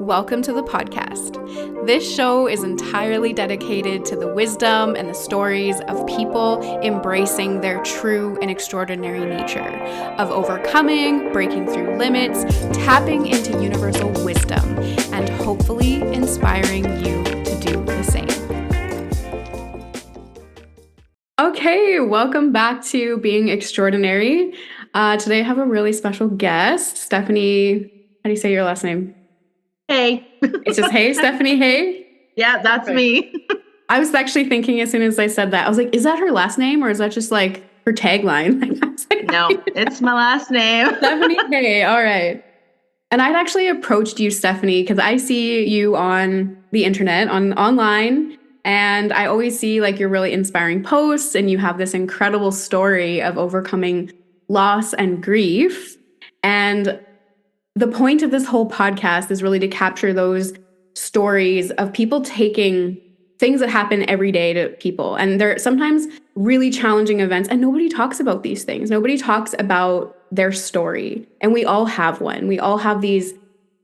welcome to the podcast. This show is entirely dedicated to the wisdom and the stories of people embracing their true and extraordinary nature, of overcoming, breaking through limits, tapping into universal wisdom, and hopefully inspiring you to do the same. Okay, welcome back to Being Extraordinary. Today I have a really special guest, Stephanie. How do you say your last name? Hey. It's just hey, Stephanie, hey? Yeah, that's me. I was actually thinking as soon as I said that, I was like, is that her last name or is that just like her tagline? No, it's my last name. Stephanie, hey, all right. And I'd actually approached you, Stephanie, because I see you on the internet, online, and I always see like your really inspiring posts and you have this incredible story of overcoming loss and grief. And the point of this whole podcast is really to capture those stories of people taking things that happen every day to people. And they're sometimes really challenging events, and nobody talks about these things. Nobody talks about their story. And we all have one. We all have these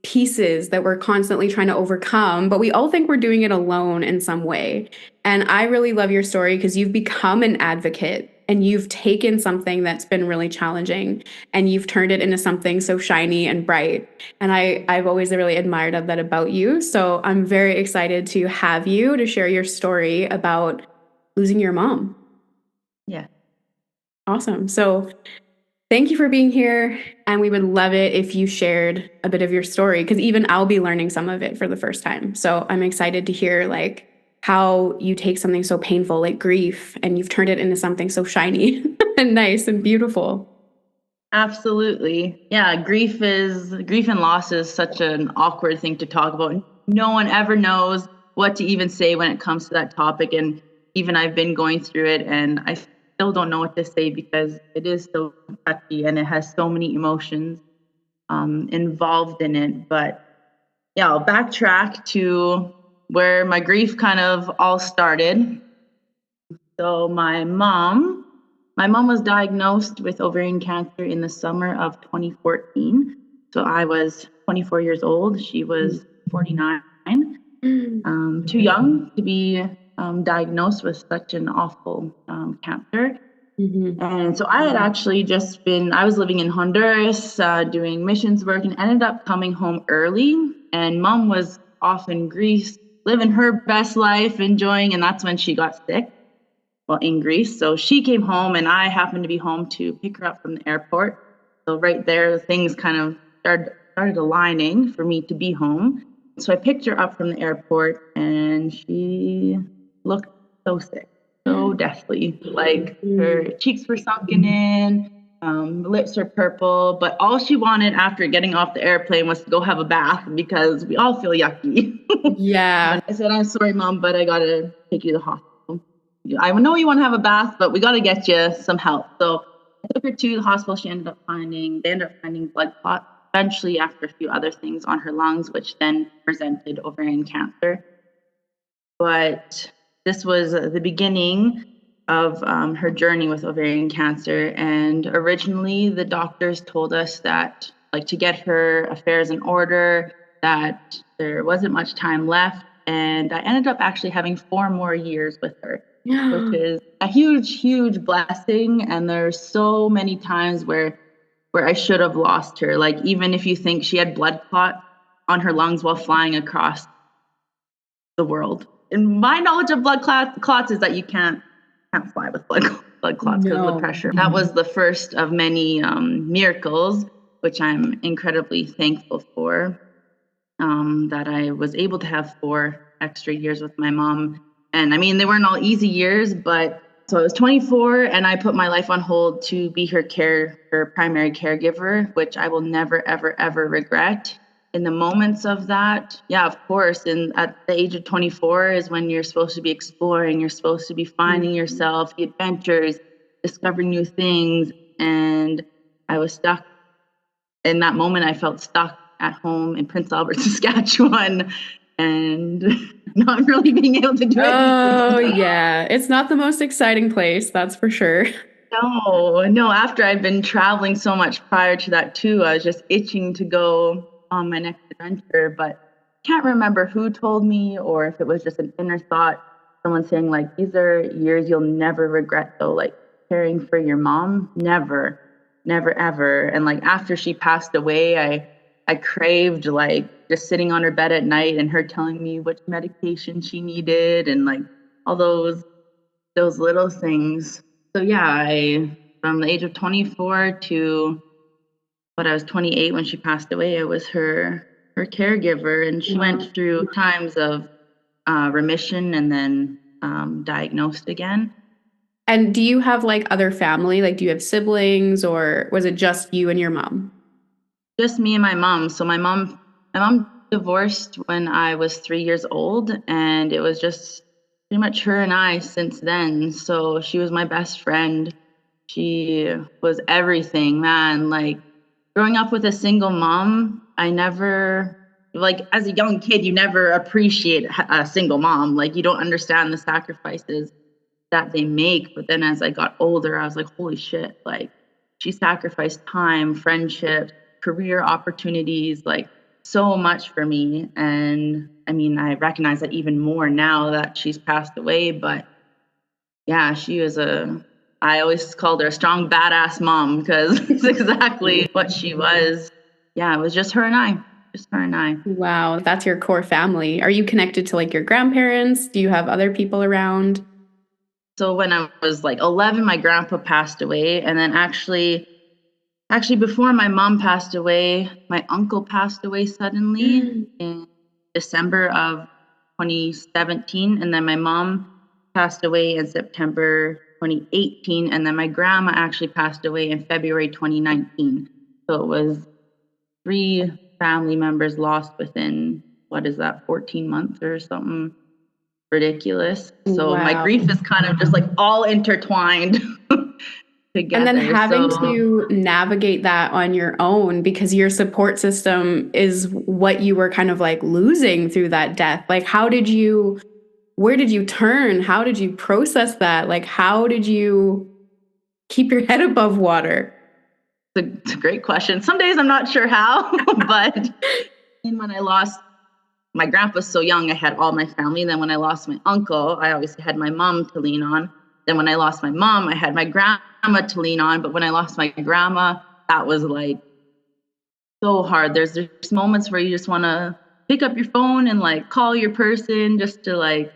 pieces that we're constantly trying to overcome, but we all think we're doing it alone in some way. And I really love your story because you've become an advocate and you've taken something that's been really challenging and you've turned it into something so shiny and bright. And I've always really admired that about you. So I'm very excited to have you to share your story about losing your mom. Yeah. Awesome. So thank you for being here. And we would love it if you shared a bit of your story, because even I'll be learning some of it for the first time. So I'm excited to hear like how you take something so painful like grief and you've turned it into something so shiny and nice and beautiful. Absolutely. Yeah, grief and loss is such an awkward thing to talk about. No one ever knows what to even say when it comes to that topic. And even I've been going through it and I still don't know what to say because it is so touchy and it has so many emotions involved in it. But yeah, I'll backtrack to where my grief kind of all started. So my mom was diagnosed with ovarian cancer in the summer of 2014. So I was 24 years old. She was 49. Too young to be diagnosed with such an awful cancer. Mm-hmm. And so I had actually I was living in Honduras doing missions work and ended up coming home early. And mom was off in Greece, living her best life, enjoying, and that's when she got sick, well, in Greece. So she came home and I happened to be home to pick her up from the airport. So right there, things kind of started aligning for me to be home. So I picked her up from the airport and she looked so sick, so deathly. Like her cheeks were sunken in, lips were purple, but all she wanted after getting off the airplane was to go have a bath because we all feel yucky. Yeah. I said, I'm sorry, Mom, but I got to take you to the hospital. I know you want to have a bath, but we got to get you some help. So I took her to the hospital. They ended up finding blood clots, eventually after a few other things on her lungs, which then presented ovarian cancer. But this was the beginning of her journey with ovarian cancer. And originally the doctors told us that like to get her affairs in order, that there wasn't much time left. And I ended up actually having 4 more years with her, which is a huge, huge blessing. And there's so many times where I should have lost her. Like, even if you think she had blood clot on her lungs while flying across the world. And my knowledge of blood clots is that you can't fly with blood clots because of the pressure. That was the first of many miracles, which I'm incredibly thankful for, that I was able to have 4 extra years with my mom. And I mean, they weren't all easy years, but so I was 24 and I put my life on hold to be her primary caregiver, which I will never, ever, ever regret. In the moments of that, yeah, of course. And at the age of 24 is when you're supposed to be exploring, you're supposed to be finding yourself, the adventures, discovering new things. And I was stuck. In that moment, I felt stuck at home in Prince Albert, Saskatchewan, and not really being able to do it. Oh, yeah. It's not the most exciting place, that's for sure. No. After I've been traveling so much prior to that too, I was just itching to go on my next adventure. But can't remember who told me or if it was just an inner thought, someone saying like, these are years you'll never regret though, like caring for your mom, never, never, ever. And like after she passed away, I craved like just sitting on her bed at night and her telling me which medication she needed and like all those little things. So yeah, from the age of 24 to but I was 28 when she passed away. I was her caregiver, and she Wow. went through times of remission and then diagnosed again. And do you have like other family? Like, do you have siblings, or was it just you and your mom? Just me and my mom. So my mom divorced when I was 3 years old, and it was just pretty much her and I since then. So she was my best friend. She was everything, man. Like growing up with a single mom, I never like as a young kid, you never appreciate a single mom. Like you don't understand the sacrifices that they make. But then as I got older, I was like, holy shit, like she sacrificed time, friendship, career opportunities, like so much for me. And I mean, I recognize that even more now that she's passed away. But yeah, she was I always called her a strong, badass mom because it's exactly what she was. Yeah, it was just her and I, just her and I. Wow, that's your core family. Are you connected to like your grandparents? Do you have other people around? So when I was like 11, my grandpa passed away. And then actually before my mom passed away, my uncle passed away suddenly Mm. in December of 2017. And then my mom passed away in September 2018. And then my grandma actually passed away in February 2019. So it was 3 family members lost within, what is that, 14 months or something ridiculous. So my Wow. grief is kind of just like all intertwined And then together. having So to navigate that on your own because your support system is what you were kind of like losing through that death. Like, where did you turn? How did you process that? Like, how did you keep your head above water? it's a great question. Some days I'm not sure how, but when I lost my grandpa's so young, I had all my family. Then when I lost my uncle, I obviously had my mom to lean on. Then when I lost my mom, I had my grandma to lean on. But when I lost my grandma, that was like so hard. There's moments where you just want to pick up your phone and like call your person just to like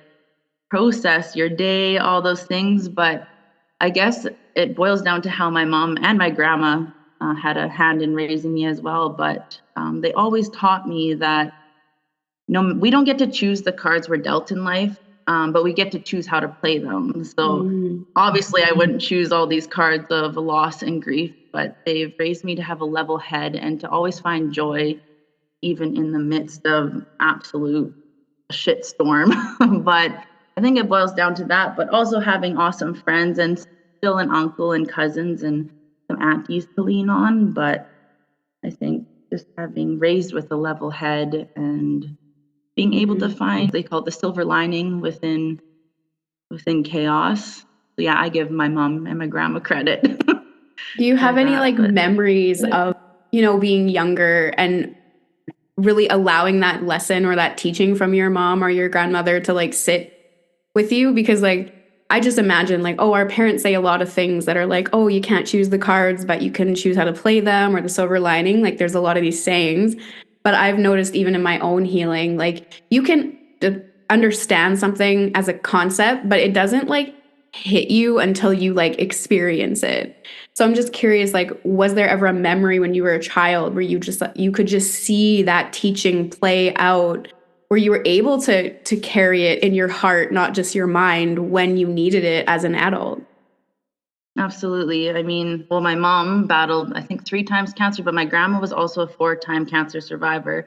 process your day, all those things. But I guess it boils down to how my mom and my grandma had a hand in raising me as well. But they always taught me that no, we don't get to choose the cards we're dealt in life, but we get to choose how to play them. So Mm. obviously, I wouldn't choose all these cards of loss and grief, but they've raised me to have a level head and to always find joy, even in the midst of absolute shitstorm. But I think it boils down to that, but also having awesome friends and still an uncle and cousins and some aunties to lean on. But I think just having raised with a level head and being able to find, they call it the silver lining within chaos. So yeah, I give my mom and my grandma credit Do you for have any that. like But memories of, being younger and really allowing that lesson or that teaching from your mom or your grandmother to like sit with you? Because like I just imagine like, oh, our parents say a lot of things that are like, oh, you can't choose the cards, but you can choose how to play them, or the silver lining. Like there's a lot of these sayings. But I've noticed even in my own healing, like you can understand something as a concept, but it doesn't like hit you until you like experience it. So I'm just curious, like, was there ever a memory when you were a child where you could just see that teaching play out, where you were able to carry it in your heart, not just your mind, when you needed it as an adult? absolutely. I mean, well, my mom battled, I think, 3 times cancer, but my grandma was also a 4-time cancer survivor.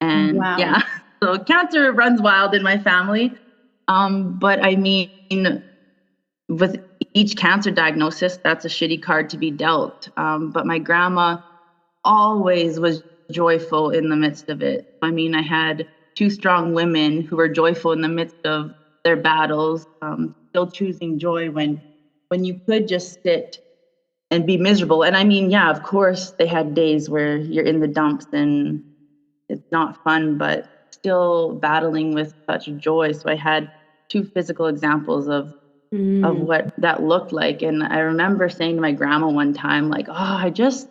And Wow. yeah, so cancer runs wild in my family. But I mean, with each cancer diagnosis, that's a shitty card to be dealt. But my grandma always was joyful in the midst of it. I mean, I had 2 strong women who were joyful in the midst of their battles, still choosing joy when you could just sit and be miserable. And I mean, yeah, of course, they had days where you're in the dumps and it's not fun, but still battling with such joy. So I had two physical examples of Mm. what that looked like. And I remember saying to my grandma one time, like, oh, I just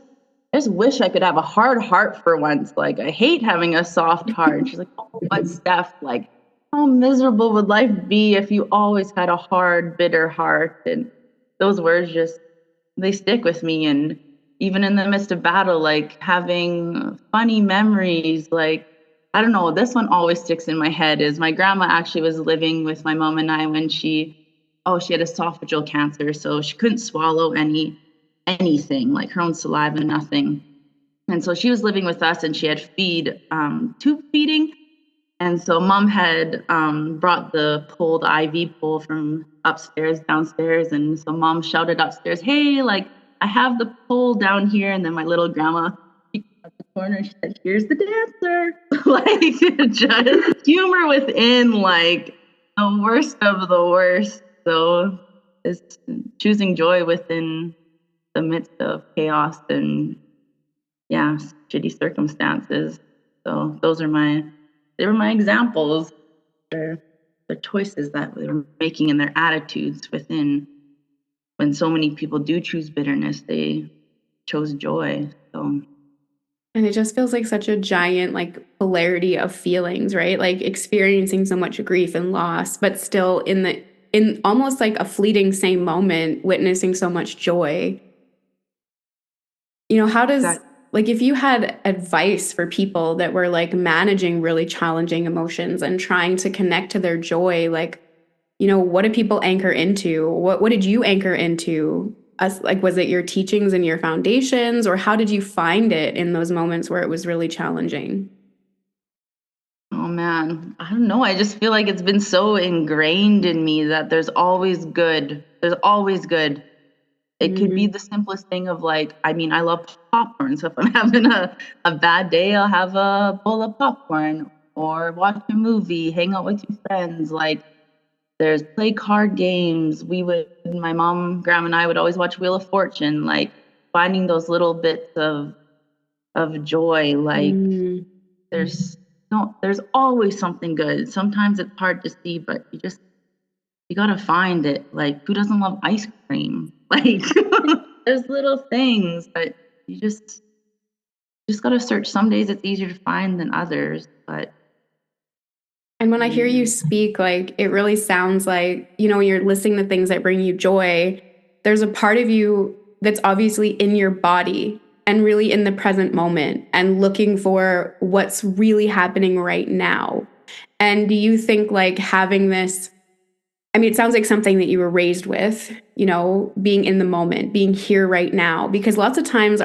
wish I could have a hard heart for once. Like, I hate having a soft heart. And she's like, oh, but Steph, like, how miserable would life be if you always had a hard, bitter heart? And those words just, they stick with me. And even in the midst of battle, like having funny memories, like, I don't know, this one always sticks in my head is my grandma actually was living with my mom and I when she had esophageal cancer. So she couldn't swallow anything, like her own saliva, nothing. And so she was living with us and she had tube feeding. And so mom had brought the pole, the IV pole from upstairs, downstairs. And so mom shouted upstairs, hey, like, I have the pole down here. And then my little grandma, she came out the corner, she said, here's the dancer. Like, just humor within, like, the worst of the worst. So it's choosing joy within the midst of chaos and, yeah, shitty circumstances. So they were my examples. They're the choices that they're making and their attitudes within. When so many people do choose bitterness, they chose joy. So, And it just feels like such a giant like polarity of feelings, right? Like experiencing so much grief and loss, but still in almost like a fleeting same moment, witnessing so much joy. How does exactly. like if you had advice for people that were like managing really challenging emotions and trying to connect to their joy, like, what do people anchor into? What did you anchor into? Like, was it your teachings and your foundations, or how did you find it in those moments where it was really challenging? Oh man, I don't know. I just feel like it's been so ingrained in me that there's always good. There's always good. It could be Mm. the simplest thing of like, I mean, I love popcorn. So if I'm having a bad day, I'll have a bowl of popcorn or watch a movie, hang out with your friends. Like there's play card games. My mom, grandma, and I would always watch Wheel of Fortune, like finding those little bits of joy. Like Mm. there's no, there's always something good. Sometimes it's hard to see, but you gotta find it. Like who doesn't love ice cream? Like there's little things, but you just gotta search. Some days it's easier to find than others, but And when I hear you yeah, speak, like it really sounds like, you're listing the things that bring you joy. There's a part of you that's obviously in your body and really in the present moment and looking for what's really happening right now. And do you think like having this, I mean, it sounds like something that you were raised with, being in the moment, being here right now, because lots of times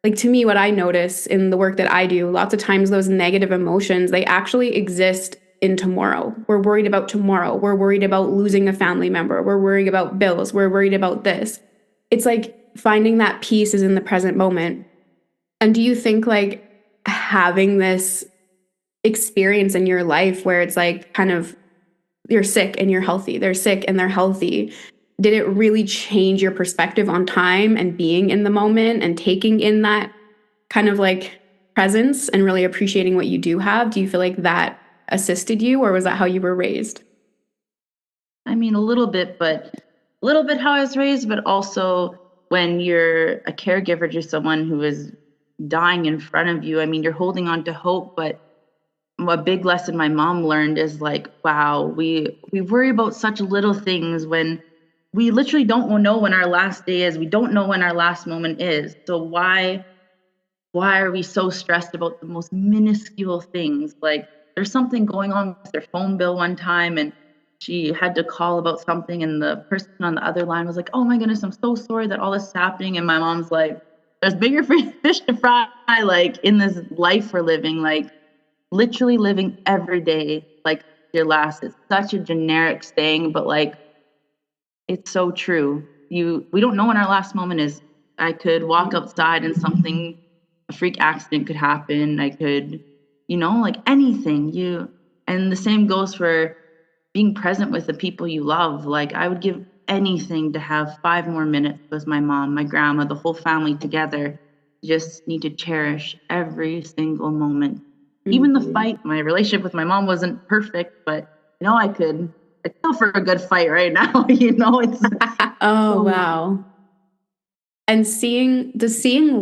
like to me, what I notice in the work that I do, lots of times those negative emotions, they actually exist in tomorrow. We're worried about tomorrow. We're worried about losing a family member. We're worried about bills. We're worried about this. It's like finding that peace is in the present moment. And do you think like having this experience in your life where it's like kind of you're sick and you're healthy, they're sick and they're healthy, did it really change your perspective on time and being in the moment and taking in that kind of like presence and really appreciating what you do have? Do you feel like that assisted you, or was that how you were raised? I mean, a little bit, but a little bit how I was raised, but also when you're a caregiver to someone who is dying in front of you, I mean, you're holding on to hope, but a big lesson my mom learned is like, wow, we worry about such little things when we literally don't know when our last day is. We don't know when our last moment is. So why are we so stressed about the most minuscule things? Like there's something going on with their phone bill one time and she had to call about something and the person on the other line was like, oh my goodness, I'm so sorry that all this is happening. And my mom's like, there's bigger fish to fry, like in this life we're living, like literally living every day like your last. It's such a generic saying, but like it's so true. We don't know when our last moment is. I could walk outside and a freak accident could happen. I could, like anything. And the same goes for being present with the people you love. Like I would give anything to have 5 more minutes with my mom, my grandma, the whole family together. Just need to cherish every single moment. Even the Mhm. fight, my relationship with my mom wasn't perfect, but I go for a good fight right now. It's Oh, so wow. And seeing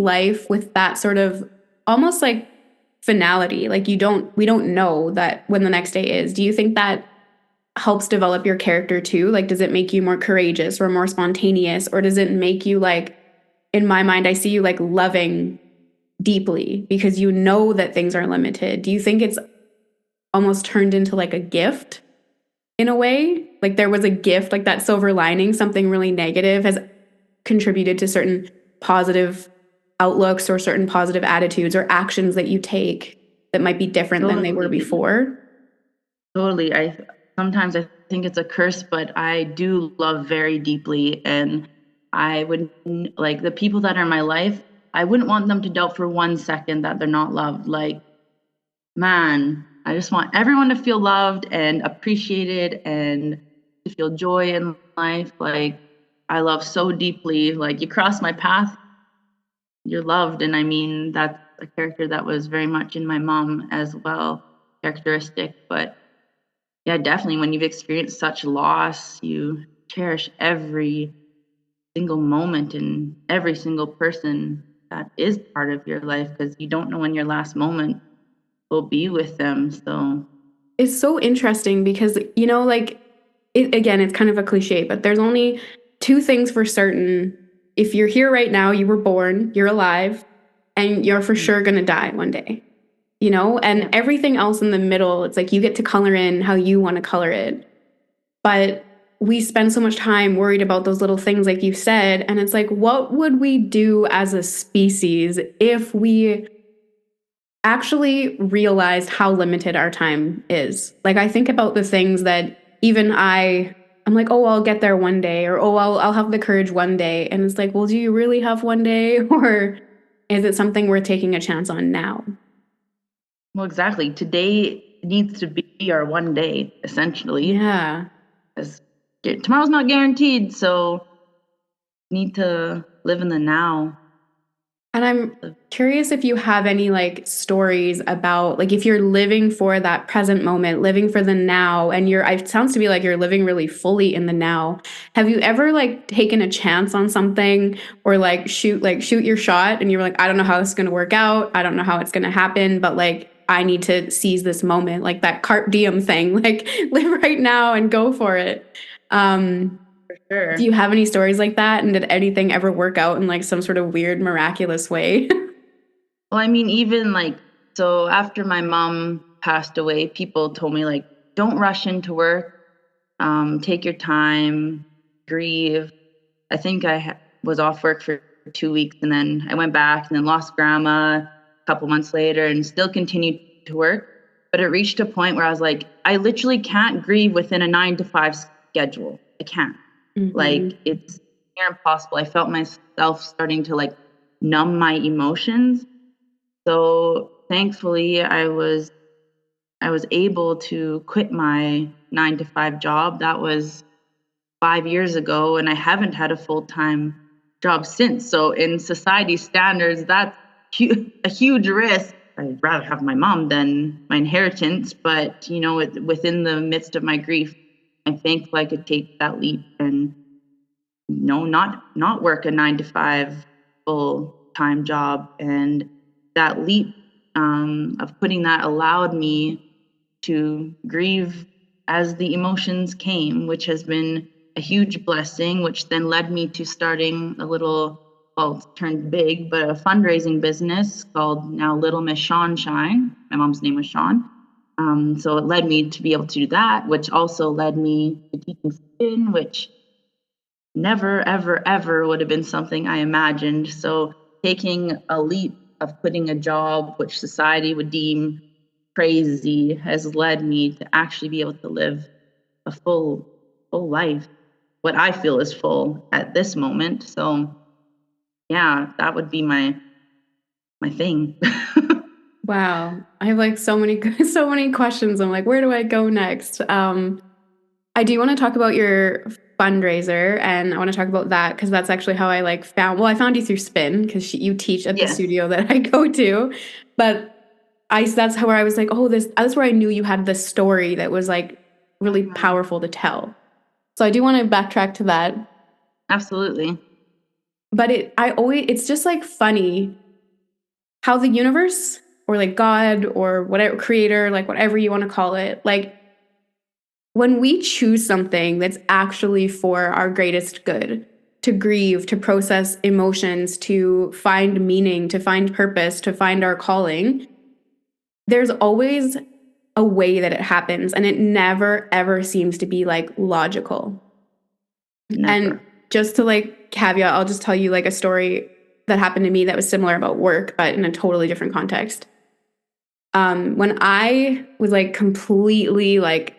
life with that sort of almost like finality, like we don't know that when the next day is. Do you think that helps develop your character too? Like, does it make you more courageous or more spontaneous, or does it make you like, in my mind, I see you like loving deeply because you know that things are limited. Do you think it's almost turned into like a gift in a way? Like there was a gift, like that silver lining, something really negative has contributed to certain positive outlooks or certain positive attitudes or actions that you take that might be different than they were totally, before? totally. I think it's a curse, but I do love very deeply, and I would like the people that are in my life. I wouldn't want them to doubt for 1 second that they're not loved. Like, man, I just want everyone to feel loved and appreciated and to feel joy in life. Like, I love so deeply. Like, you cross my path, you're loved. And I mean, that's a character that was very much in my mom as well, characteristic. But yeah, definitely when you've experienced such loss, you cherish every single moment and every single person that is part of your life because you don't know when your last moment will be with them. So, It's so interesting because, like, again, it's kind of a cliche, but there's only two things for certain. If you're here right now, you were born, you're alive, and you're for sure going to die one day, and yeah. everything else in the middle, it's like you get to color in how you want to color it. But we spend so much time worried about those little things, like you said. And it's like, what would we do as a species if we actually realized how limited our time is? Like, I think about the things that even I'm like, oh, I'll get there one day, or oh, I'll have the courage one day. And it's like, well, do you really have one day? Or is it something worth taking a chance on now? Well, exactly. Today needs to be our one day, essentially. Yeah. As tomorrow's not guaranteed, so need to live in the now. And I'm curious if you have any like stories about like if you're living for that present moment, living for the now, and it sounds to me like you're living really fully in the now. Have you ever like taken a chance on something or shoot your shot and you're like, I don't know how this is gonna work out. I don't know how it's gonna happen, but like I need to seize this moment, like that carpe diem thing, like live right now and go for it. Um, For do sure. you have any stories like that? And did anything ever work out in like some sort of weird, miraculous way? Well, I mean, even like, so after my mom passed away, people told me, like, don't rush into work, take your time, grieve. I think was off work for 2 weeks and then I went back and then lost grandma a couple months later and still continued to work. But it reached a point where I was like, I literally can't grieve within a 9 to 5 schedule. I can't. Like, Hmm. it's near impossible. I felt myself starting to like numb my emotions. So thankfully, I was able to quit my 9 to 5 job. That was 5 years ago, and I haven't had a full-time job since. So in society standards, that's a huge risk. I'd rather have my mom than my inheritance, but within the midst of my grief, I'm thankful I could take that leap and not work a 9 to 5 full-time job. And that leap of putting that allowed me to grieve as the emotions came, which has been a huge blessing, which then led me to starting a little, well, it's turned big, but a fundraising business called now Little Miss Sean Shine. My mom's name was Sean. So it led me to be able to do that, which also led me to teaching spin, which never, ever, ever would have been something I imagined. So taking a leap of quitting a job which society would deem crazy has led me to actually be able to live a full life, what I feel is full at this moment. So yeah, that would be my thing. Wow. I have like so many so many questions. I'm like, where do I go next? I do want to talk about your fundraiser, and I want to talk about that because that's actually how I I found you through Spin because you teach at the Yes. studio that I go to. But that's how I was like, oh, that's where I knew you had this story that was like really Mhm. powerful to tell. So I do want to backtrack to that. Absolutely. But it's just like funny how the universe or like God or whatever creator, like whatever you want to call it, like when we choose something that's actually for our greatest good, to grieve, to process emotions, to find meaning, to find purpose, to find our calling, there's always a way that it happens, and it never ever seems to be like logical. And Never. just to like caveat, I'll just tell you like a story that happened to me that was similar about work, but in a totally different context. When I was like completely like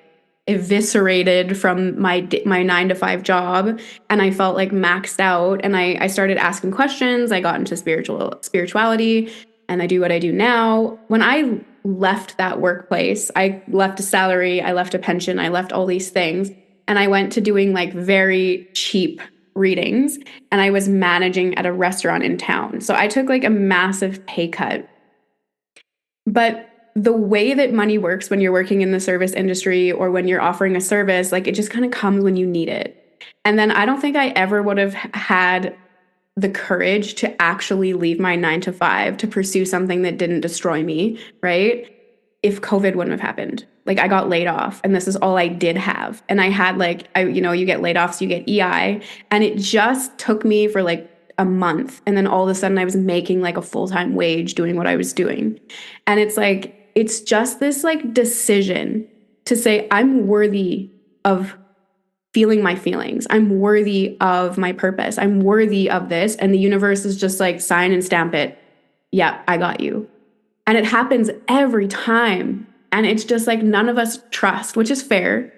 eviscerated from my 9 to 5 job, and I felt like maxed out, and I started asking questions. I got into spirituality, and I do what I do now. When I left that workplace, I left a salary, I left a pension, I left all these things, and I went to doing like very cheap readings, and I was managing at a restaurant in town. So I took like a massive pay cut, but the way that money works when you're working in the service industry or when you're offering a service, like it just kind of comes when you need it. And then I don't think I ever would have had the courage to actually leave my 9 to 5 to pursue something that didn't destroy me, right? If COVID wouldn't have happened. Like I got laid off and this is all I did have. And I had like, you get laid off, so you get EI. And it just took me for like a month. And then all of a sudden I was making like a full-time wage doing what I was doing. And it's like, it's just this like decision to say, I'm worthy of feeling my feelings. I'm worthy of my purpose. I'm worthy of this. And the universe is just like, sign and stamp it. Yeah, I got you. And it happens every time. And it's just like none of us trust, which is fair.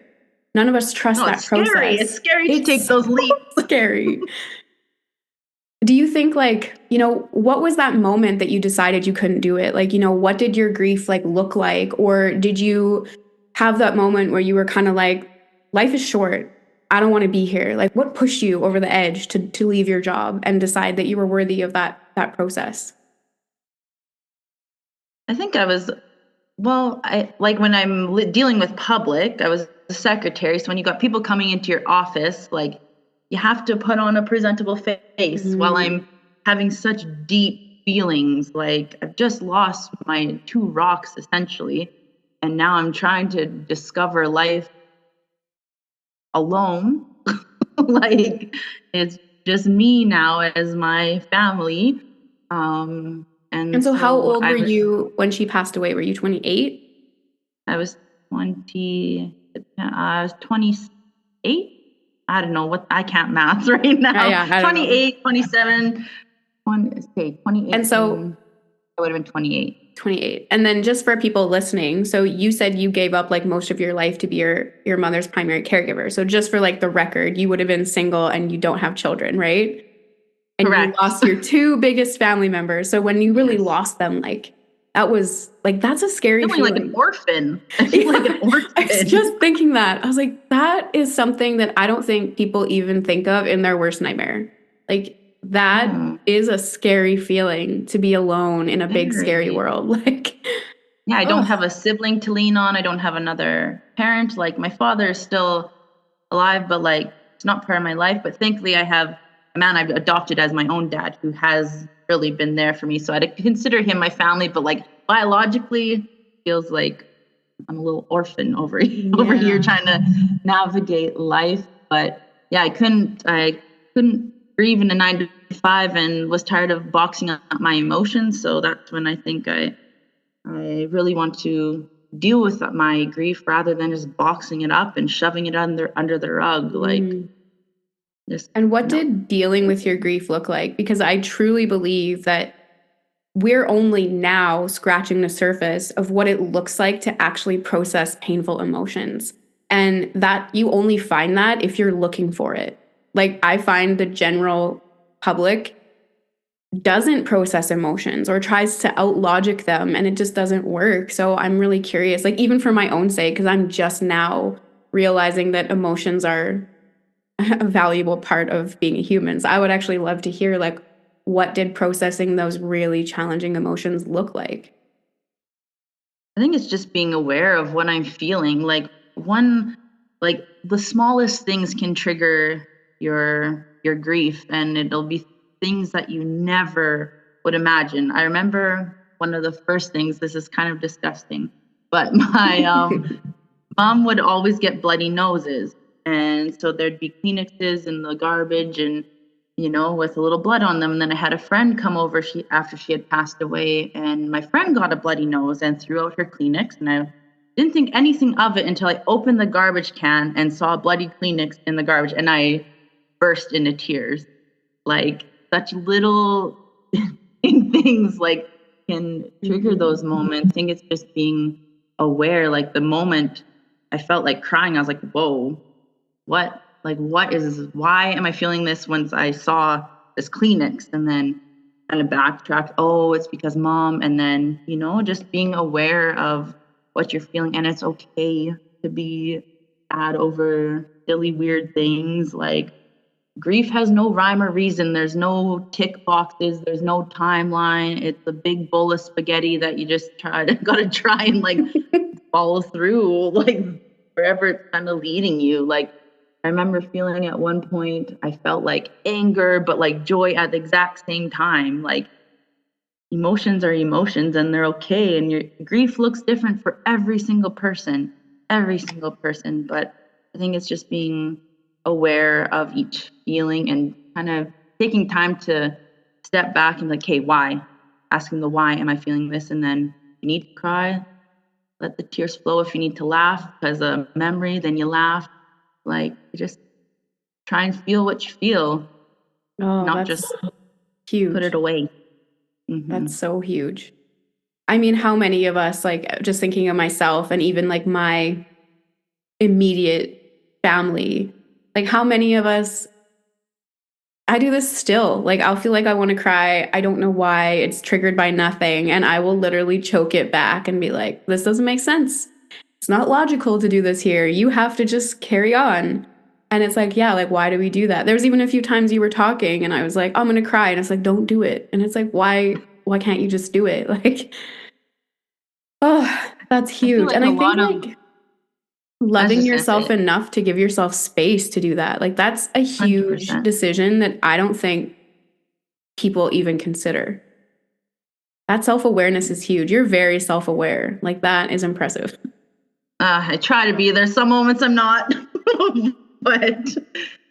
None of us trust No, that it's scary. It's process. scary to take It's those leaps. so scary. Do you think like, what was that moment that you decided you couldn't do it? Like, what did your grief like look like? Or did you have that moment where you were kind of like, life is short. I don't want to be here. Like what pushed you over the edge to leave your job and decide that you were worthy of that process? I think I was, well, I like when I'm dealing with public, I was a secretary. So when you got people coming into your office, like you have to put on a presentable face while Mm. I'm having such deep feelings. Like I've just lost my 2 rocks essentially. And now I'm trying to discover life alone. Like it's just me now as my family. And And so how so old were you when she passed away? Were you 28? I was 20, I was 28. I don't know what, I can't math right now. Yeah, I don't know. 28, 27, 20, say 28. And so I would have been 28. 28. And then just for people listening, so you said you gave up like most of your life to be your mother's primary caregiver. So just for like the record, you would have been single and you don't have children, right? And you Correct. lost your 2 biggest family members. So when you really Yes. lost them, like that was like that's a scary Feeling like feeling. an orphan. I feel like an orphan. I was just thinking that. I was like, that is something that I don't think people even think of in their worst nightmare. Like that is a scary feeling to be alone in a big scary Very. world. Like Yeah, I don't have a sibling to lean on. I don't have another parent. Like my father is still alive, but like it's not part of my life. But thankfully, I have a man I've adopted as my own dad who has really been there for me. So I'd consider him my family, but like biologically, feels like I'm a little orphan over here trying to navigate life. But yeah, I couldn't grieve in a 9 to 5 and was tired of boxing up my emotions. So that's when I think I really want to deal with my grief rather than just boxing it up and shoving it under the rug. Like, just and what no. did dealing with your grief look like? Because I truly believe that we're only now scratching the surface of what it looks like to actually process painful emotions. And that you only find that if you're looking for it. Like I find the general public doesn't process emotions or tries to out logic them, and it just doesn't work. So I'm really curious, like even for my own sake, because I'm just now realizing that emotions are a valuable part of being a human. So I would actually love to hear like what did processing those really challenging emotions look like? I think it's just being aware of what I'm feeling. Like the smallest things can trigger your grief, and it'll be things that you never would imagine. I remember one of the first things, this is kind of disgusting, but my mom would always get bloody noses. And so there'd be Kleenexes in the garbage and, with a little blood on them. And then I had a friend come over after she had passed away, and my friend got a bloody nose and threw out her Kleenex. And I didn't think anything of it until I opened the garbage can and saw a bloody Kleenex in the garbage. And I burst into tears. Like, such little things like can trigger those moments. I think it's just being aware. Like, the moment I felt like crying, I was like, whoa, what is this? Why am I feeling this once I saw this Kleenex? And then kind of backtracked, oh, it's because mom. And then, just being aware of what you're feeling. And it's okay to be sad over silly, weird things. Like, grief has no rhyme or reason. There's no tick boxes. There's no timeline. It's a big bowl of spaghetti that you just gotta try and like follow through, like wherever it's kind of leading you. Like, I remember feeling at one point, I felt like anger, but like joy at the exact same time. Like, emotions are emotions and they're okay. And your grief looks different for every single person. But I think it's just being aware of each feeling and kind of taking time to step back and like, okay, why? Asking the why am I feeling this? And then you need to cry, let the tears flow. If you need to laugh because of memory, then you laugh. Like, just try and feel what you feel, not that's just huge. put it away. That's so huge. I mean, how many of us, like, just thinking of myself and even like my immediate family, like how many of us, I do this still. Like, I'll feel like I want to cry. I don't know why. It's triggered by nothing. And I will literally choke it back and be like, this doesn't make sense. It's not logical to do this here. You have to just carry on. And it's like, yeah, like, why do we do that? There was even a few times you were talking and I was like, I'm going to cry. And it's like, don't do it. And it's like, why can't you just do it? Like, oh, that's huge. Like and I think like loving yourself say, enough to give yourself space to do that. Like, that's a huge 100%. decision that I don't think people even consider. That self-awareness is huge. You're very self-aware. Like, that is impressive. I try to be. There's some moments I'm not, but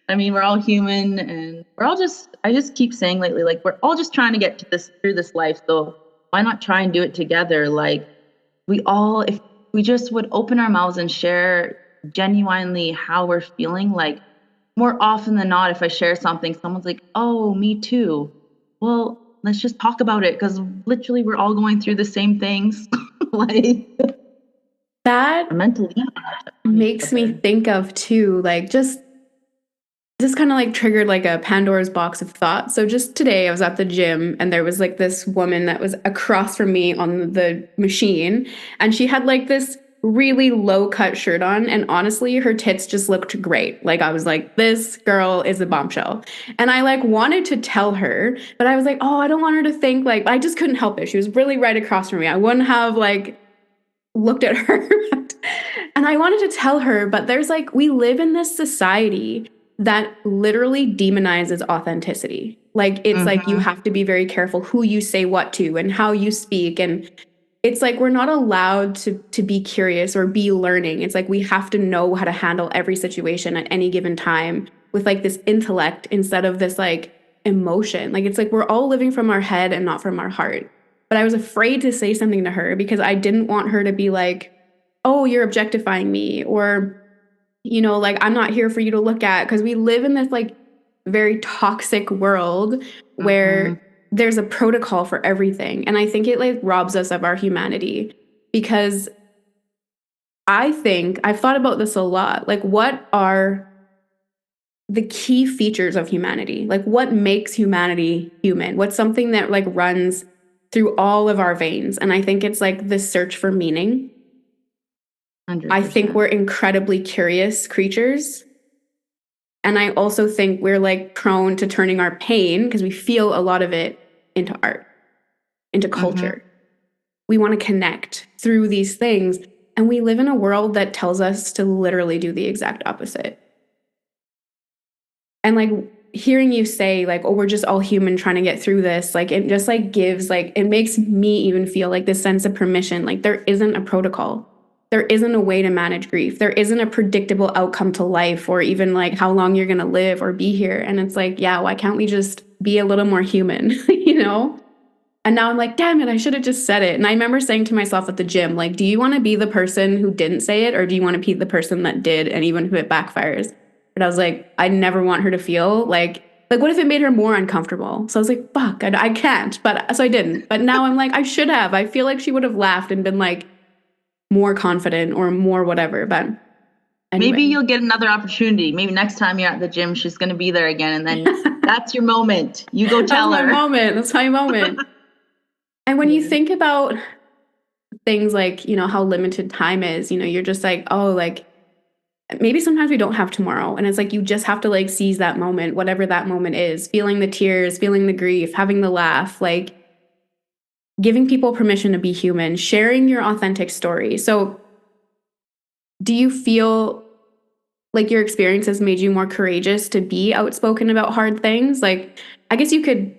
I mean, we're all human, and I just keep saying lately, like, we're all just trying to get through this life. So why not try and do it together? Like, if we just would open our mouths and share genuinely how we're feeling, like, more often than not, if I share something, someone's like, oh, me too. Well, let's just talk about it, because literally we're all going through the same things. Like, that mentally makes me think of too, like, just kind of like triggered like a Pandora's box of thoughts. So just today I was at the gym and there was like this woman that was across from me on the machine, and she had like this really low cut shirt on, and honestly her tits just looked great. Like, I was like, this girl is a bombshell. And I like wanted to tell her, but I was like, oh, I don't want her to think, like, I just couldn't help it. She was really right across from me. I wouldn't have like looked at her. And I wanted to tell her, but there's like, we live in this society that literally demonizes authenticity. Like, it's like you have to be very careful who you say what to and how you speak. And it's like we're not allowed to be curious or be learning. It's like we have to know how to handle every situation at any given time with like this intellect instead of this like emotion. Like, it's like we're all living from our head and not from our heart. But I was afraid to say something to her because I didn't want her to be like, oh, you're objectifying me, or, like, I'm not here for you to look at. Because we live in this like very toxic world where there's a protocol for everything. And I think it like robs us of our humanity, because I think I've thought about this a lot. Like, what are the key features of humanity? Like, what makes humanity human? What's something that like runs through all of our veins? And I think it's like this search for meaning. 100%. I think we're incredibly curious creatures. And I also think we're like prone to turning our pain, because we feel a lot of it, into art, into culture. We want to connect through these things. And we live in a world that tells us to literally do the exact opposite. And like hearing you say like, oh, we're just all human trying to get through this, like it just like gives like, it makes me even feel like this sense of permission. Like there isn't a protocol. There isn't a way to manage grief. There isn't a predictable outcome to life or even like how long you're going to live or be here. And it's like, yeah, why can't we just be a little more human, you know? And now I'm like, damn it, I should have just said it. And I remember saying to myself at the gym, like, do you want to be the person who didn't say it or do you want to be the person that did and even who it backfires? And I was like, I never want her to feel like what if it made her more uncomfortable? So I was like, fuck, I can't. But so I didn't. But now I'm like, I should have. I feel like she would have laughed and been like more confident or more whatever. But anyway. Maybe you'll get another opportunity. Maybe next time you're at the gym, she's going to be there again. And then that's your moment. You go tell her. That's my moment. And when you think about things like, you know, how limited time is, you know, you're just like, oh, like maybe sometimes we don't have tomorrow. And it's like, you just have to like seize that moment, whatever that moment is, feeling the tears, feeling the grief, having the laugh, like giving people permission to be human, sharing your authentic story. So do you feel like your experience has made you more courageous to be outspoken about hard things? Like, I guess you could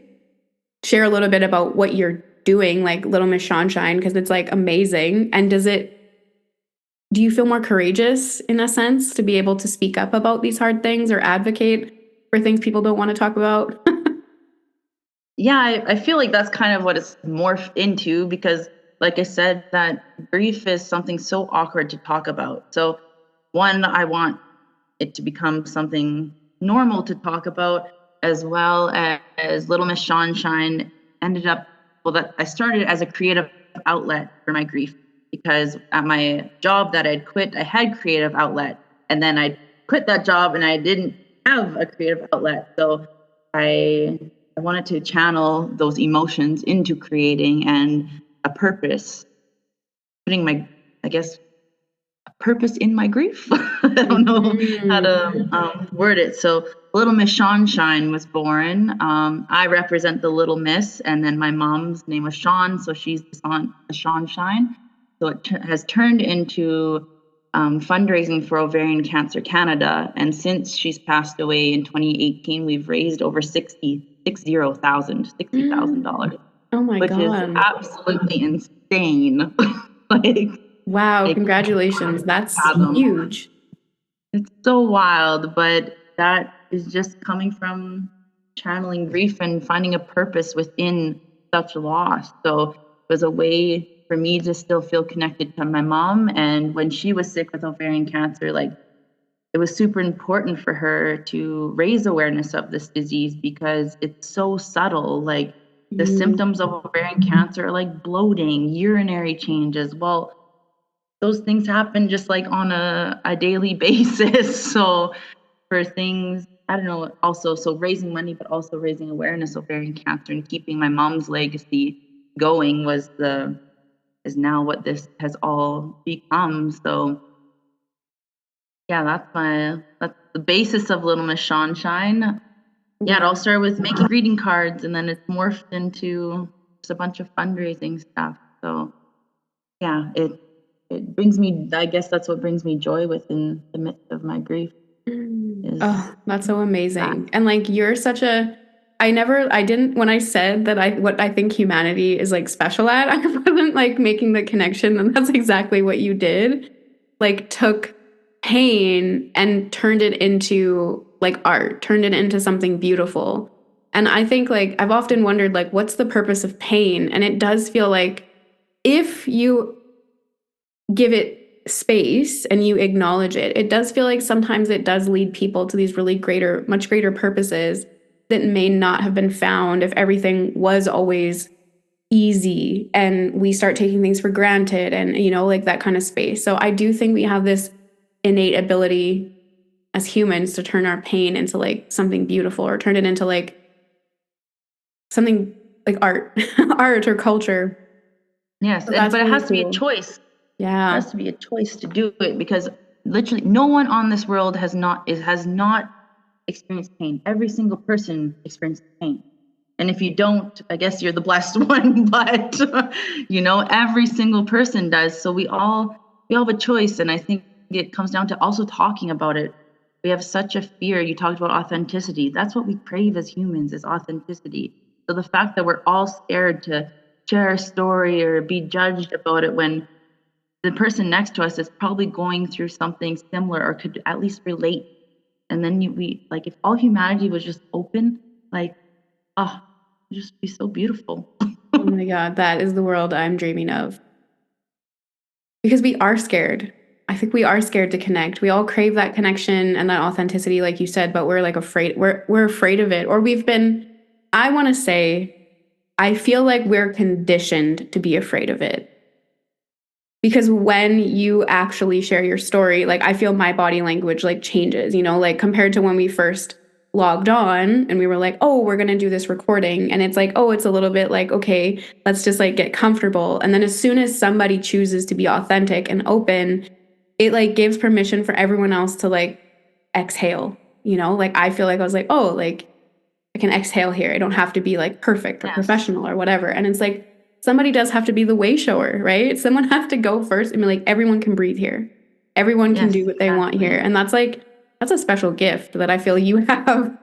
share a little bit about what you're doing, like Little Miss Sunshine, because it's like amazing. And do you feel more courageous in a sense to be able to speak up about these hard things or advocate for things people don't want to talk about? Yeah, I feel like that's kind of what it's morphed into because, like I said, that grief is something so awkward to talk about. So, one, I want it to become something normal to talk about, as well as Little Miss Sunshine ended up, that I started as a creative outlet for my grief because at my job that I'd quit, I had creative outlet, and then I quit that job and I didn't have a creative outlet. So I wanted to channel those emotions into creating and a purpose, putting I guess, a purpose in my grief. I don't know how to word it. So Little Miss Sunshine was born. I represent the Little Miss, and then my mom's name was Sean, so she's the Sunshine. So it has turned into fundraising for Ovarian Cancer Canada, and since she's passed away in 2018, we've raised over $60,000. Oh my which God. is absolutely insane. Like, wow, congratulations. That's huge. It's so wild, but that is just coming from channeling grief and finding a purpose within such loss. So it was a way for me to still feel connected to my mom. And when she was sick with ovarian cancer, like it was super important for her to raise awareness of this disease because it's so subtle. Like the symptoms of ovarian cancer are like bloating, urinary changes. Well, those things happen just like on a daily basis. So for things, I don't know, also, so raising money, but also raising awareness of ovarian cancer and keeping my mom's legacy going is now what this has all become. So yeah, that's the basis of Little Miss Sunshine. Yeah, it all started with making greeting cards, and then it's morphed into just a bunch of fundraising stuff. So yeah, it brings me, I guess that's what brings me joy within the midst of my grief. Oh, that's so amazing. And like you're such a when I said that what I think humanity is like special at, I wasn't like making the connection, and that's exactly what you did. Like took pain and turned it into like art, turned it into something beautiful. And I think like I've often wondered like what's the purpose of pain? And it does feel like if you give it space and you acknowledge it, it does feel like sometimes it does lead people to these really much greater purposes that may not have been found if everything was always easy and we start taking things for granted and, you know, like that kind of space. So I do think we have this innate ability as humans to turn our pain into like something beautiful or turn it into like something like art, art or culture. Yes, but it has to be a choice. Yeah. It has to be a choice to do it because literally no one on this world has not experienced pain. Every single person experiences pain. And if you don't, I guess you're the blessed one, but every single person does. So we all have a choice. And I think it comes down to also talking about it. We have such a fear. You talked about authenticity. That's what we crave as humans, is authenticity. So the fact that we're all scared to share our story or be judged about it when the person next to us is probably going through something similar or could at least relate. And then we like, if all humanity was just open, like, oh, it'd just be so beautiful. Oh my God, that is the world I'm dreaming of. Because we are scared. I think we are scared to connect. We all crave that connection and that authenticity, like you said, but we're like afraid. We're afraid of it. Or we've been, I want to say, I feel like we're conditioned to be afraid of it. Because when you actually share your story, like I feel my body language like changes, like compared to when we first logged on and we were like, oh, we're going to do this recording. And it's like, oh, it's a little bit like, okay, let's just like get comfortable. And then as soon as somebody chooses to be authentic and open, it like gives permission for everyone else to like exhale, like I feel like I was like, oh, like I can exhale here. I don't have to be like perfect or Yes. professional or whatever. And it's like, somebody does have to be the way shower, right? Someone has to go first and be like, everyone can breathe here. Everyone can Yes, do what they want here. And that's a special gift that I feel you have.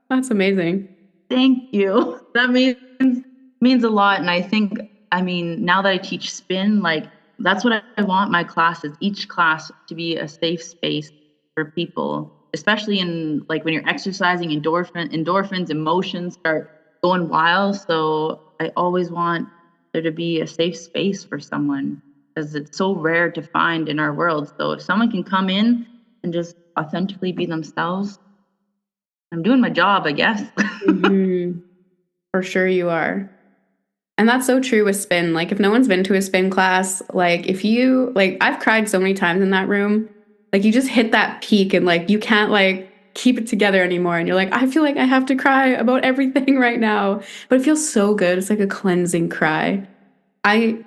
That's amazing. Thank you. That means a lot. And I think, now that I teach spin, like that's what I want my classes, each class to be a safe space for people, especially in like when you're exercising, endorphins, emotions start going wild. So I always want there to be a safe space for someone because it's so rare to find in our world. So if someone can come in and just authentically be themselves, I'm doing my job, I guess. Mm-hmm. For sure you are. And that's so true with spin. Like if no one's been to a spin class, like if you like I've cried so many times in that room. Like you just hit that peak and like you can't like keep it together anymore. And you're like, I feel like I have to cry about everything right now. But it feels so good. It's like a cleansing cry.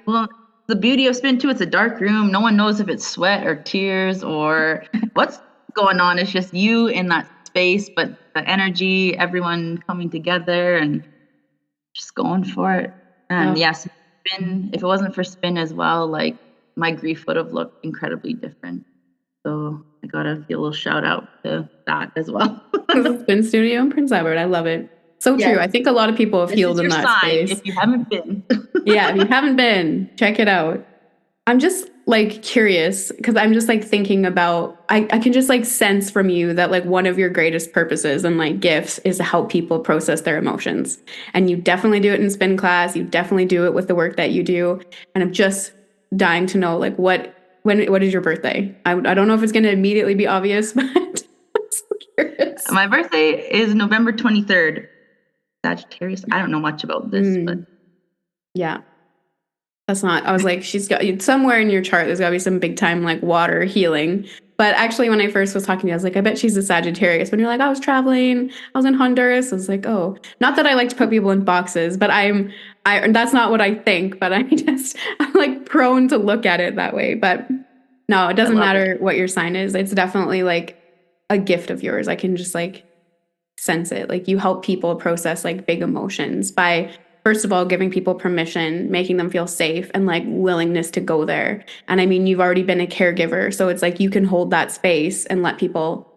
Well, the beauty of spin too, it's a dark room. No one knows if it's sweat or tears or what's going on. It's just you in that space, but the energy, everyone coming together and just going for it. And Oh, yes, spin, if it wasn't for spin as well, like my grief would have looked incredibly different. So I gotta give a little shout out to that as well. the Spin Studio in Prince Albert. I love it. So true. Yes, I think a lot of people have this healed is in your that sign space. if you haven't been. Yeah, if you haven't been, check it out. I'm just like curious because I'm just like thinking about I can just like sense from you that like one of your greatest purposes and like gifts is to help people process their emotions. And you definitely do it in spin class. You definitely do it with the work that you do. And I'm just dying to know like what is your birthday? I don't know if it's gonna immediately be obvious, but I'm so curious. My birthday is November 23rd. Sagittarius. I don't know much about this, but Yeah. That's not, I was like, she's got somewhere in your chart, there's gotta be some big time like water healing. But actually, when I first was talking to you, I was like, I bet she's a Sagittarius. When you're like, I was traveling, I was in Honduras. I was like, oh, not that I like to put people in boxes, but that's not what I think, but I'm like prone to look at it that way. But no, it I doesn't love it. matter what your sign is. It's definitely like a gift of yours. I can just like sense it. Like you help people process like big emotions by first of all giving people permission, making them feel safe and like willingness to go there. And I mean, you've already been a caregiver, so it's like you can hold that space and let people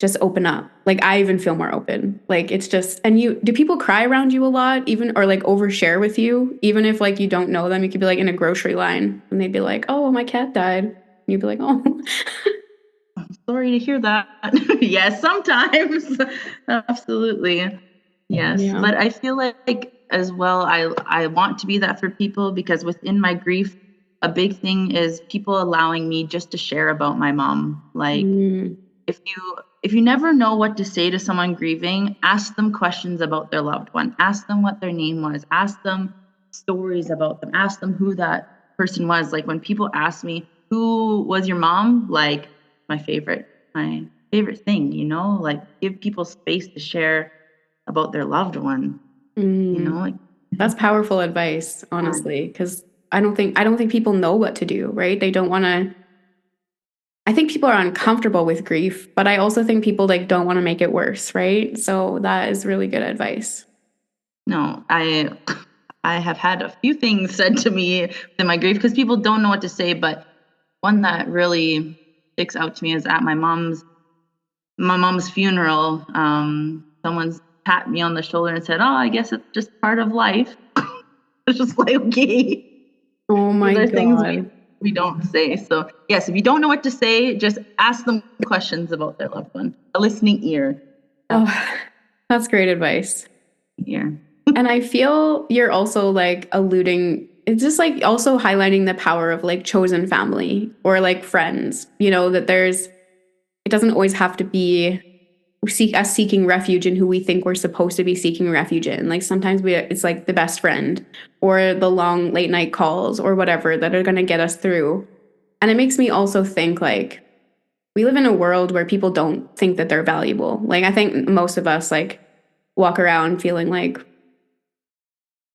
just open up. Like I even feel more open. Like it's just, and you do people cry around you a lot even or like overshare with you even if like you don't know them? You could be like in a grocery line and they'd be like, "Oh, my cat died." And you'd be like, "Oh." Sorry to hear that. Yes, sometimes. Absolutely. Yes. Yeah. But I feel like as well, I want to be that for people because within my grief, a big thing is people allowing me just to share about my mom. Like Mm, if you never know what to say to someone grieving, ask them questions about their loved one. Ask them what their name was. Ask them stories about them. Ask them who that person was. Like when people ask me, who was your mom? Like my favorite thing, like give people space to share about their loved one, mm. like, That's powerful advice, and honestly, because I don't think people know what to do, right? They don't want to. I think people are uncomfortable with grief, but I also think people like don't want to make it worse, right? So that is really good advice. No, I have had a few things said to me in my grief because people don't know what to say, but one that really sticks out to me is at my mom's funeral. Someone's tapped me on the shoulder and said, "Oh, I guess it's just part of life." It's just like, okay, Oh these my are things God. we don't say. So yes, if you don't know what to say, just ask them questions about their loved one. A listening ear. Oh, that's great advice. Ear. And I feel you're also like alluding, it's just like also highlighting the power of like chosen family or like friends, that it doesn't always have to be us seeking refuge in who we think we're supposed to be seeking refuge in. Like sometimes it's like the best friend or the long late night calls or whatever that are going to get us through. And it makes me also think like we live in a world where people don't think that they're valuable. Like I think most of us like walk around feeling like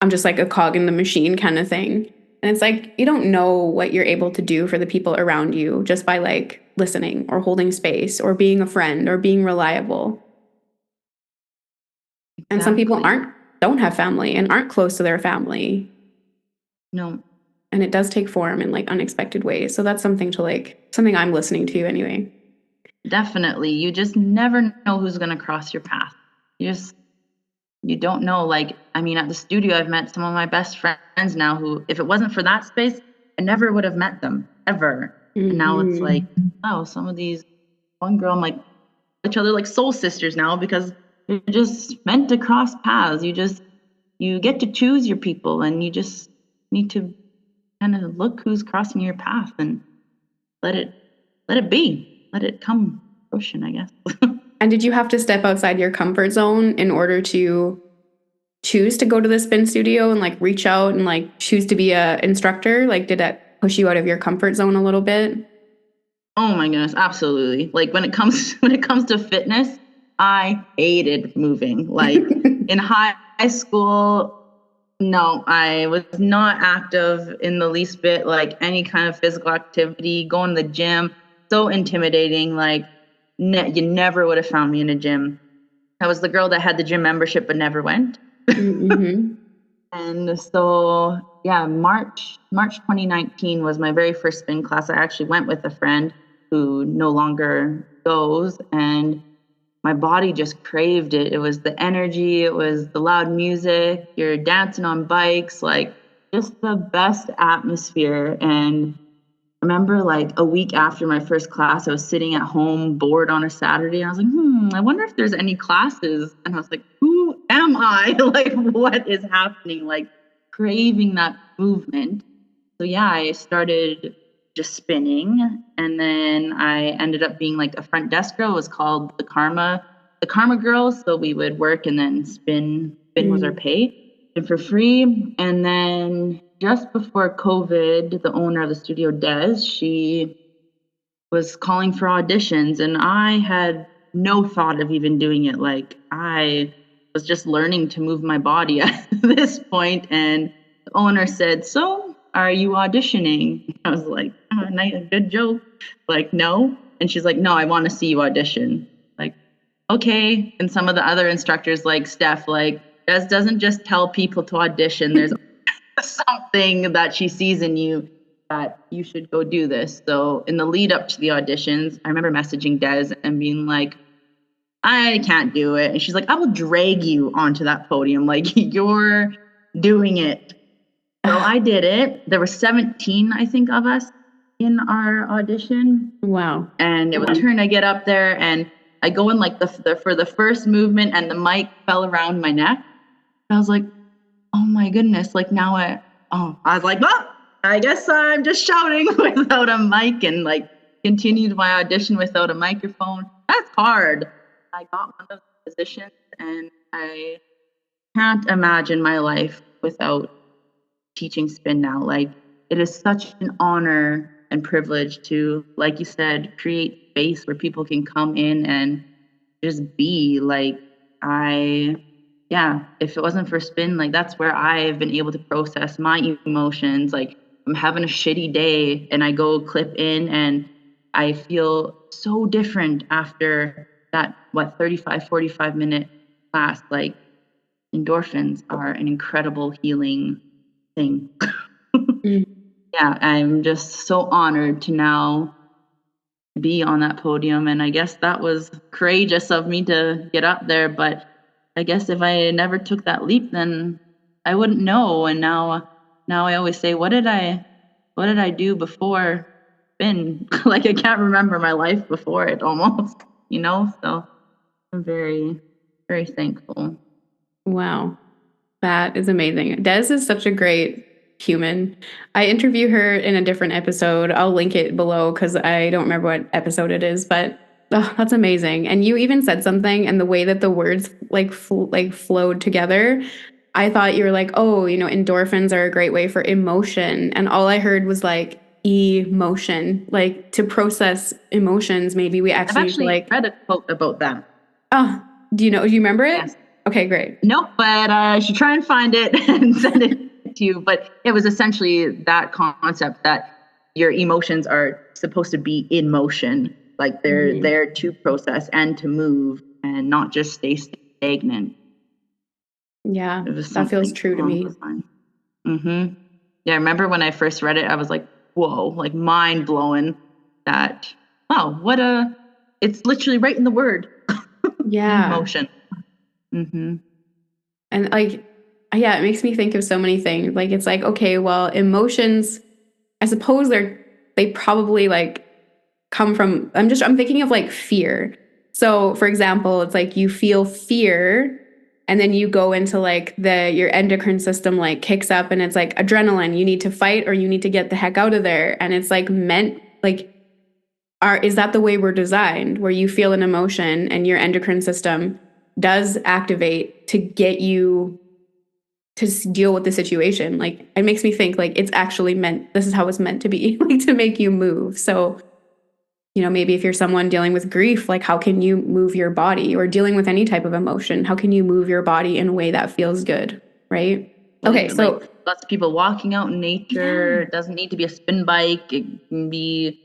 I'm just like a cog in the machine kind of thing. And it's like you don't know what you're able to do for the people around you just by like listening or holding space or being a friend or being reliable. And some people Exactly. don't have family and aren't close to their family. No, And it does take form in like unexpected ways. So that's something I'm listening to anyway. definitely. You just never know who's going to cross your path. You don't know. Like, I mean, at the studio, I've met some of my best friends now who, if it wasn't for that space, I never would have met them ever. And now it's like, oh, some of these, one girl, I'm like, each other like soul sisters now because you're just meant to cross paths. You get to choose your people and you just need to kind of look who's crossing your path and let it, let it be, let it come fruition, I guess. And did you have to step outside your comfort zone in order to choose to go to the spin studio and like reach out and like choose to be a instructor? Like did that push you out of your comfort zone a little bit? Oh my goodness, absolutely. Like when it comes when it comes to fitness, I hated moving. Like in high school, no, I was not active in the least bit. Like any kind of physical activity, going to the gym, so intimidating. Like you never would have found me in a gym. I was the girl that had the gym membership but never went. Mm-hmm. And so, yeah, March 2019 was my very first spin class. I actually went with a friend who no longer goes, and my body just craved it. It was the energy, it was the loud music, you're dancing on bikes, like just the best atmosphere. And I remember like a week after my first class, I was sitting at home bored on a Saturday. And I was like, I wonder if there's any classes. And I was like, who am I? Like, what is happening? Like, craving that movement. So, yeah, I started just spinning. And then I ended up being like a front desk girl. It was called the Karma Girls. So we would work and then spin was our pay and for free. And then just before COVID, the owner of the studio, Des, she was calling for auditions, and I had no thought of even doing it. Like I was just learning to move my body at this point, and the owner said, "So, are you auditioning?" I was like, "Oh, nice, good joke." Like, no, and she's like, "No, I want to see you audition." Like, okay. And some of the other instructors, like Steph, like, Des doesn't just tell people to audition. There's something that she sees in you that you should go do this. So in the lead up to the auditions, I remember messaging Des and being like, I can't do it. And she's like, I will drag you onto that podium. Like you're doing it. So I did it. There were 17, I think, of us in our audition. Wow. And it was turn. I get up there and I go in like for the first movement and the mic fell around my neck. I was like, oh my goodness, like now I was like, well, I guess I'm just shouting without a mic and like continued my audition without a microphone. That's hard. I got one of those positions and I can't imagine my life without teaching spin now. Like it is such an honor and privilege to, like you said, create space where people can come in and just be like yeah, if it wasn't for spin, like that's where I've been able to process my emotions. Like I'm having a shitty day and I go clip in and I feel so different after that 35 45 minute class. Like endorphins are an incredible healing thing. Mm. Yeah, I'm just so honored to now be on that podium. And I guess that was courageous of me to get up there. But I guess if I never took that leap, then I wouldn't know. And now I always say, what did I do before Spin? Like I can't remember my life before it almost, So I'm very, very thankful. Wow. That is amazing. Des is such a great human. I interview her in a different episode. I'll link it below because I don't remember what episode it is, but oh, that's amazing. And you even said something, and the way that the words like flowed together, I thought you were like, oh, endorphins are a great way for emotion. And all I heard was like emotion, like to process emotions. Maybe we I've actually need to actually like, read a quote about that. oh, do you remember it? Yes. Okay, great. Nope, but I should try and find it and send it to you. But it was essentially that concept that your emotions are supposed to be in motion, like they're there to process and to move and not just stay stagnant. Yeah, that feels true to me. Mm-hmm. Yeah, I remember when I first read it, I was like, whoa, like mind blowing that, wow, it's literally right in the word. Yeah. Emotion. Mm-hmm. And like, yeah, it makes me think of so many things. Like, it's like, okay, well, emotions, I suppose they probably like come from, I'm thinking of like fear. So, for example, it's like you feel fear and then you go into like your endocrine system like kicks up and it's like adrenaline. You need to fight or you need to get the heck out of there. And it's like meant like, is that the way we're designed where you feel an emotion and your endocrine system does activate to get you to deal with the situation? Like it makes me think like it's actually meant, this is how it's meant to be, like to make you move. So maybe if you're someone dealing with grief, like how can you move your body, or dealing with any type of emotion, how can you move your body in a way that feels good, right? Okay, so like lots of people walking out in nature. Yeah. It doesn't need to be a spin bike. It can be,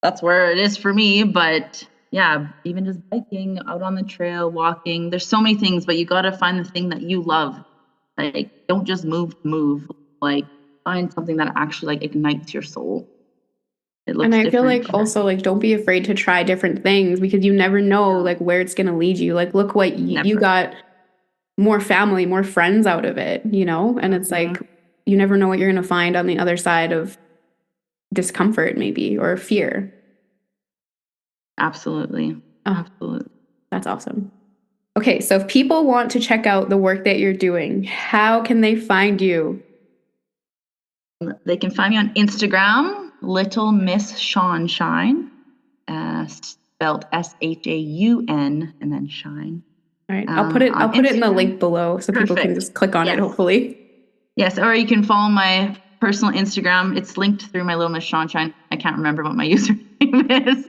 that's where it is for me. But yeah, even just biking out on the trail, walking. There's so many things, but you got to find the thing that you love. Like, don't just move to move. Like, find something that actually like ignites your soul. It looks And I feel different. like also like don't be afraid to try different things because you never know like where it's going to lead you. Like look what you got, more family, more friends out of it, and it's like you never know what you're going to find on the other side of discomfort maybe, or fear. Absolutely. Oh, Absolutely. that's awesome. Okay, so if people want to check out the work that you're doing, how can they find you? They can find me on Instagram, Little Miss Shine, spelled SHAUN and then shine. All right, I'll put it in the link below so people can just click on it, hopefully. Yes, or you can follow my personal Instagram. It's linked through my Little Miss Shine. I can't remember what my username is.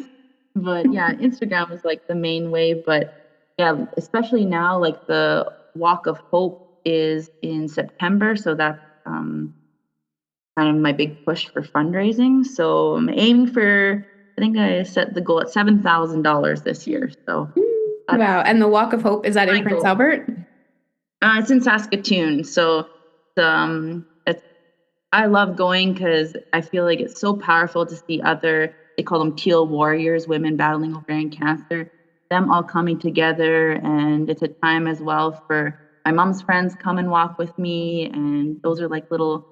But yeah, Instagram is like the main way. But yeah, especially now, like the Walk of Hope is in September. So that's kind of my big push for fundraising. So I'm aiming for, I think I set the goal at $7,000 this year. So wow. And the Walk of Hope, is that in Prince Albert? It's in Saskatoon. So I love going because I feel like it's so powerful to see they call them teal warriors, women battling ovarian cancer, them all coming together. And it's a time as well for my mom's friends come and walk with me. And those are like little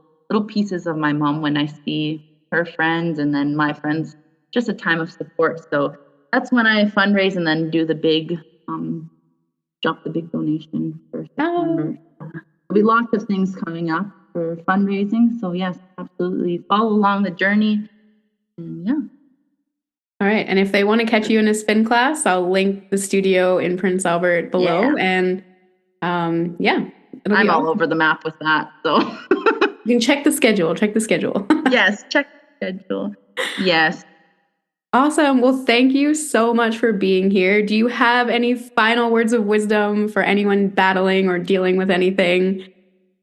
pieces of my mom when I see her friends and then my friends, just a time of support. So that's when I fundraise and then do the big, drop the big donation for September. There'll be lots of things coming up for fundraising. So yes, absolutely follow along the journey. And yeah. All right. And if they want to catch you in a spin class, I'll link the studio in Prince Albert below. Yeah. And yeah, I'm all over the map with that. So you can check the schedule. Yes, check the schedule. Yes. Awesome. Well, thank you so much for being here. Do you have any final words of wisdom for anyone battling or dealing with anything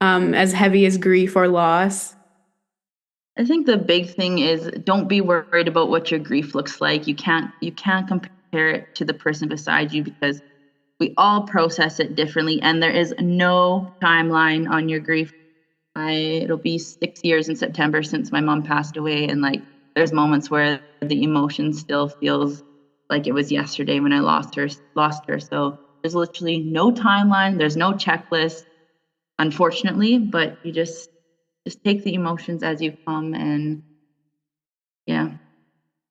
as heavy as grief or loss? I think the big thing is don't be worried about what your grief looks like. You can't compare it to the person beside you because we all process it differently, and there is no timeline on your grief. It'll be 6 years in September since my mom passed away, and like there's moments where the emotion still feels like it was yesterday when I lost her. So there's literally no timeline, there's no checklist, unfortunately, but you just take the emotions as you come, and yeah,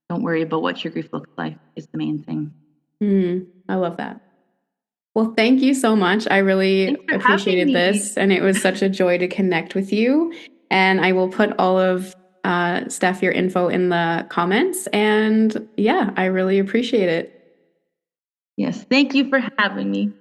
don't worry about what your grief looks like is the main thing. I love that. Well, thank you so much. I really Thanks for having appreciated me. this, and it was such a joy to connect with you. And I will put all of Steph, your info in the comments. And yeah, I really appreciate it. Yes, thank you for having me.